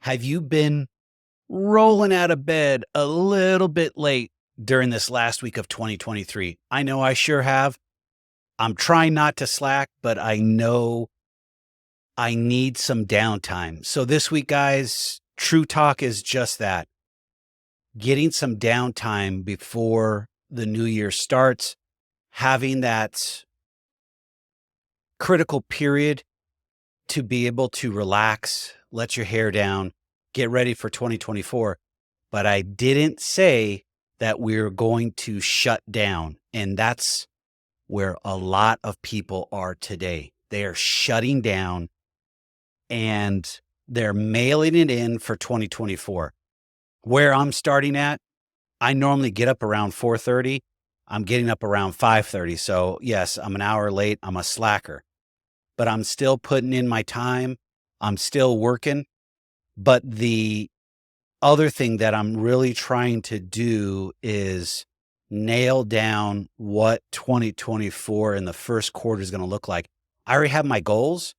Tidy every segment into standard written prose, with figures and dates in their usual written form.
Have you been rolling out of bed a little bit late during this last week of 2023? I know I sure have. I'm trying not to slack, but I know I need some downtime. So this week, guys, Trutalk is just that, getting some downtime before the new year starts, having that critical period to be able to relax, let your hair down, get ready for 2024. But I didn't say that we're going to shut down. And that's where a lot of people are today. They are shutting down and they're mailing it in for 2024. Where I'm starting at, I normally get up around 4:30. I'm getting up around 5:30. So yes, I'm an hour late. I'm a slacker, but I'm still putting in my time. I'm still working. But the other thing that I'm really trying to do is nail down what 2024 in the first quarter is going to look like. I already have my goals,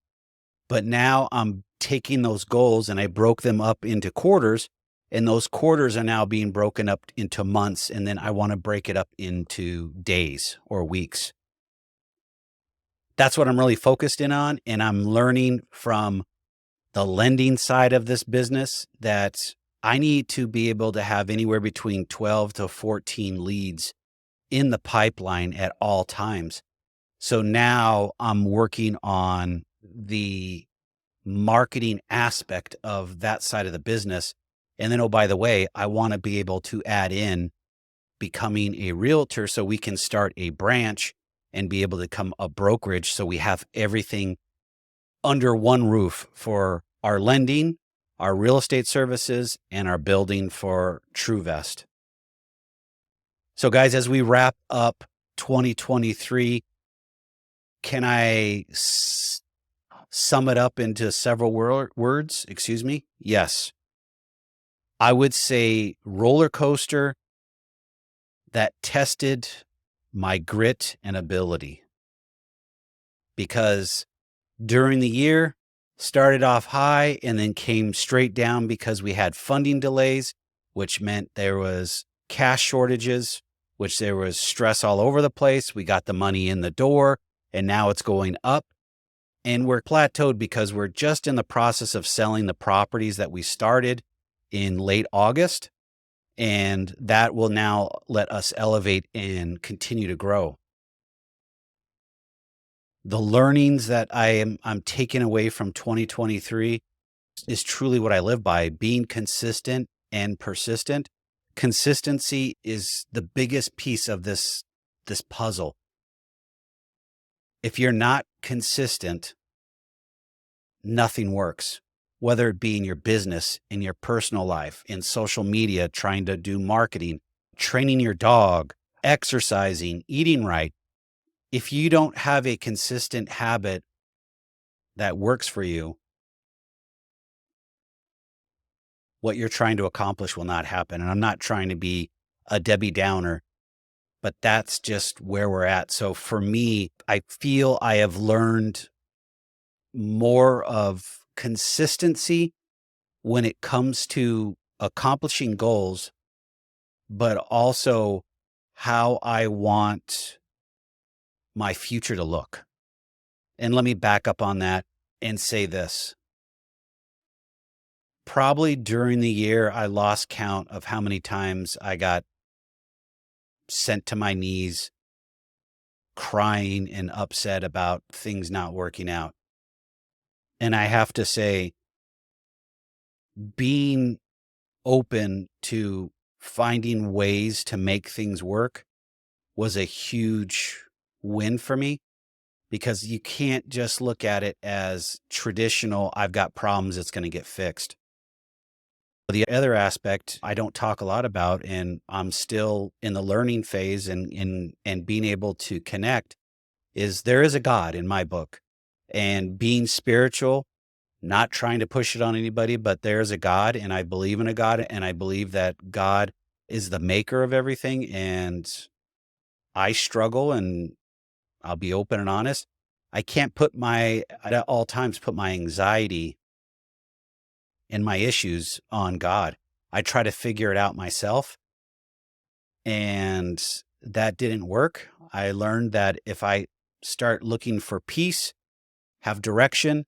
but now I'm taking those goals and I broke them up into quarters, and those quarters are now being broken up into months. And then I want to break it up into days or weeks. That's what I'm really focused in on. And I'm learning from the lending side of this business that I need to be able to have anywhere between 12 to 14 leads in the pipeline at all times. So now I'm working on the marketing aspect of that side of the business. And then, oh, by the way, I want to be able to add in becoming a realtor so we can start a branch and be able to become a brokerage. So we have everything under one roof for our lending, our real estate services, and our building for TrueVest. So guys, as we wrap up 2023, can I sum it up into several words? Excuse me. Yes. I would say roller coaster that tested my grit and ability, because during the year, started off high and then came straight down because we had funding delays, which meant there was cash shortages, which there was stress all over the place. We got the money in the door and now it's going up, and we're plateaued because we're just in the process of selling the properties that we started in late August. And that will now let us elevate and continue to grow. The learnings that I'm taking away from 2023 is truly what I live by: being consistent and persistent. Consistency is the biggest piece of this puzzle. If you're not consistent, nothing works, whether it be in your business, in your personal life, in social media, trying to do marketing, training your dog, exercising, eating right. If you don't have a consistent habit that works for you, what you're trying to accomplish will not happen. And I'm not trying to be a Debbie Downer, but that's just where we're at. So for me, I feel I have learned more of consistency when it comes to accomplishing goals, but also how I want my future to look. And let me back up on that and say this. Probably during the year, I lost count of how many times I got sent to my knees, crying and upset about things not working out. And I have to say, being open to finding ways to make things work was a huge win for me, because you can't just look at it as traditional, I've got problems, it's going to get fixed. The other aspect I don't talk a lot about, and I'm still in the learning phase and being able to connect, is there is a God in my book. And being spiritual, not trying to push it on anybody, but there's a God, and I believe in a God, and I believe that God is the maker of everything. And I struggle, and I'll be open and honest. I can't at all times put my anxiety and my issues on God. I try to figure it out myself, and that didn't work. I learned that if I start looking for peace, have direction,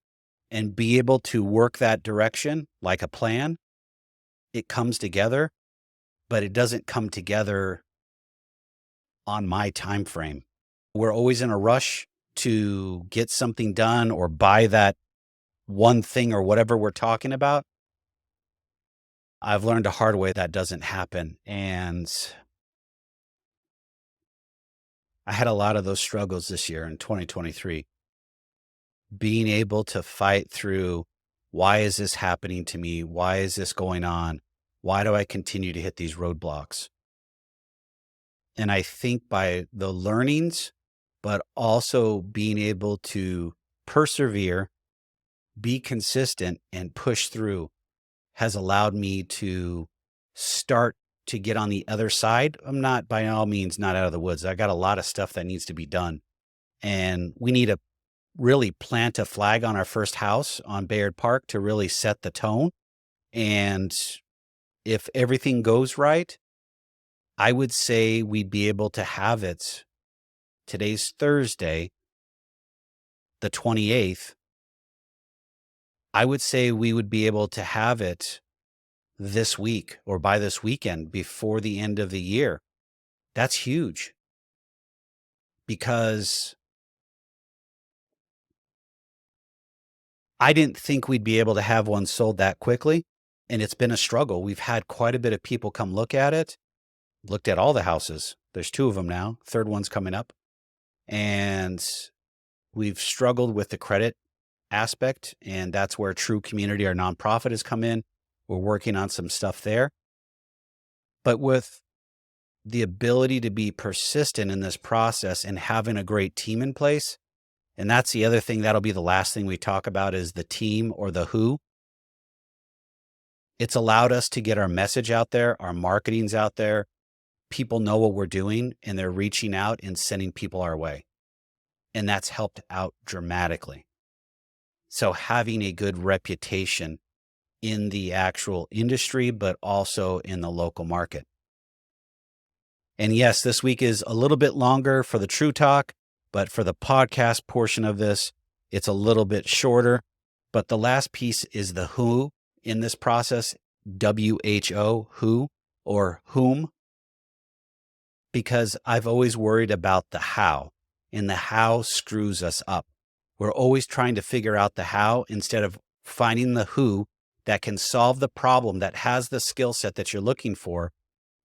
and be able to work that direction like a plan, it comes together, but it doesn't come together on my time frame. We're always in a rush to get something done or buy that one thing or whatever we're talking about. I've learned a hard way that doesn't happen. And I had a lot of those struggles this year in 2023, being able to fight through, why is this happening to me? Why is this going on? Why do I continue to hit these roadblocks? And I think by the learnings, but also being able to persevere, be consistent, and push through has allowed me to start to get on the other side. I'm not by all means not out of the woods. I got a lot of stuff that needs to be done. And we need to really plant a flag on our first house on Bayard Park to really set the tone. And if everything goes right, I would say we'd be able to have it. Today's Thursday, the 28th. I would say we would be able to have it this week or by this weekend before the end of the year. That's huge because I didn't think we'd be able to have one sold that quickly. And it's been a struggle. We've had quite a bit of people come look at it, looked at all the houses. There's 2 of them now. Third one's coming up. And we've struggled with the credit aspect. And that's where True Community, our nonprofit, has come in. We're working on some stuff there. But with the ability to be persistent in this process and having a great team in place, and that's the other thing, that'll be the last thing we talk about, is the team or the who. It's allowed us to get our message out there, our marketing's out there. People know what we're doing and they're reaching out and sending people our way. And that's helped out dramatically. So having a good reputation in the actual industry, but also in the local market. And yes, this week is a little bit longer for the Trutalk, but for the podcast portion of this, it's a little bit shorter. But the last piece is the who in this process, WHO, who or whom, because I've always worried about the how, and the how screws us up. We're always trying to figure out the how instead of finding the who that can solve the problem, that has the skill set that you're looking for,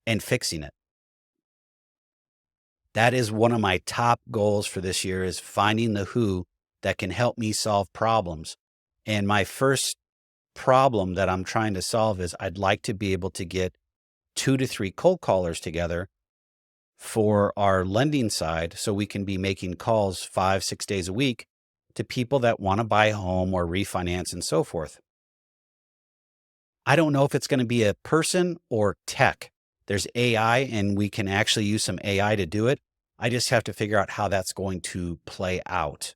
and fixing it. That is one of my top goals for this year, is finding the who that can help me solve problems. And my first problem that I'm trying to solve is I'd like to be able to get 2 to 3 cold callers together for our lending side, so we can be making calls 5-6 days a week to people that want to buy a home or refinance and so forth. I don't know if it's going to be a person or tech. There's AI and we can actually use some AI to do it. I just have to figure out how that's going to play out.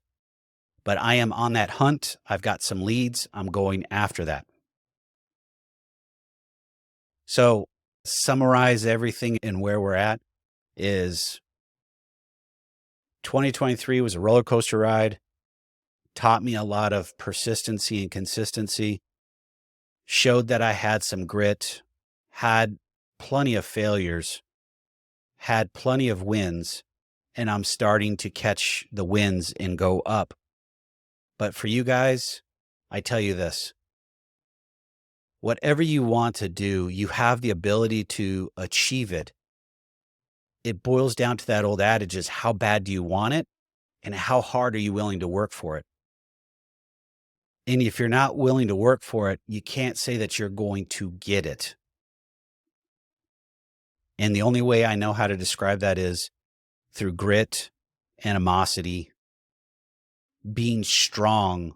But I am on that hunt. I've got some leads. I'm going after that. So summarize everything and where we're at is 2023 was a roller coaster ride, taught me a lot of persistency and consistency, showed that I had some grit, had plenty of failures, had plenty of wins, and I'm starting to catch the wins and go up. But for you guys, I tell you this, whatever you want to do, you have the ability to achieve it. It boils down to that old adage, is how bad do you want it and how hard are you willing to work for it? And if you're not willing to work for it, you can't say that you're going to get it. And the only way I know how to describe that is through grit, animosity, being strong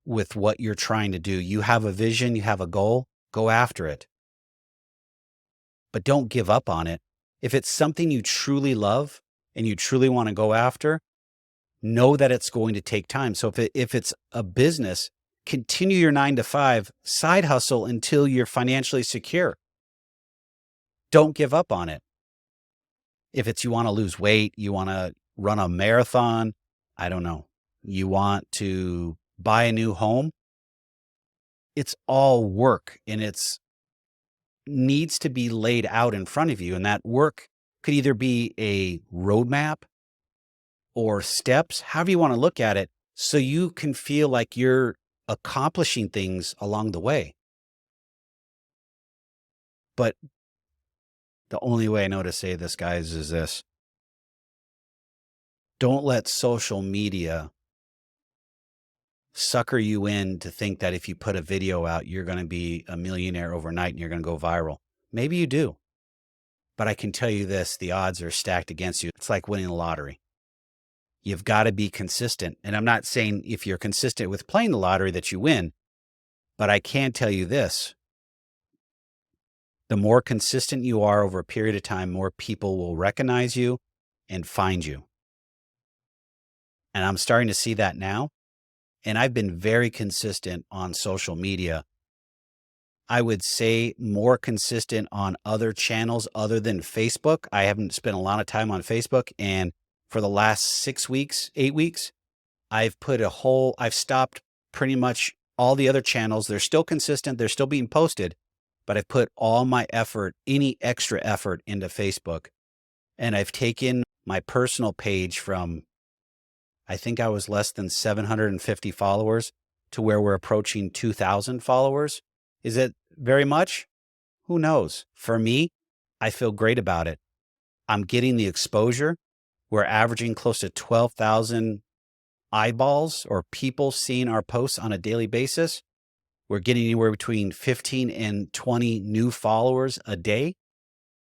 with what you're trying to do. You have a vision, you have a goal, go after it. But don't give up on it. If it's something you truly love and you truly want to go after, know that it's going to take time. So if it's a business, continue your 9 to 5 side hustle until you're financially secure. Don't give up on it. If it's you want to lose weight, you want to run a marathon, I don't know, you want to buy a new home, it's all work and it's needs to be laid out in front of you. And that work could either be a roadmap or steps, however you want to look at it, so you can feel like you're accomplishing things along the way. But the only way I know to say this, guys, is this: don't let social media sucker you in to think that if you put a video out, you're going to be a millionaire overnight and you're going to go viral. Maybe you do, but I can tell you this, the odds are stacked against you. It's like winning the lottery. You've got to be consistent. And I'm not saying if you're consistent with playing the lottery that you win, but I can tell you this: the more consistent you are over a period of time, more people will recognize you and find you. And I'm starting to see that now. And I've been very consistent on social media. I would say more consistent on other channels other than Facebook. I haven't spent a lot of time on Facebook. And for the last 6 weeks, 8 weeks, I've stopped pretty much all the other channels. They're still consistent. They're still being posted, but I've put all my effort, any extra effort, into Facebook. And I've taken my personal page from, I think I was less than 750 followers to where we're approaching 2,000 followers. Is it very much? Who knows? For me, I feel great about it. I'm getting the exposure. We're averaging close to 12,000 eyeballs or people seeing our posts on a daily basis. We're getting anywhere between 15 and 20 new followers a day.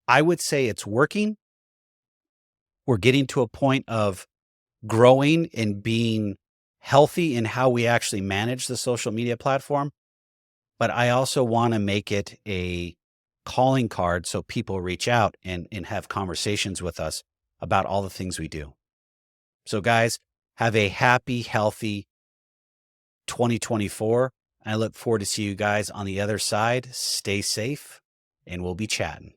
I would say it's working. We're getting to a point of growing and being healthy in how we actually manage the social media platform. But I also want to make it a calling card so people reach out and have conversations with us about all the things we do. So guys, have a happy, healthy 2024. I look forward to see you guys on the other side. Stay safe and we'll be chatting.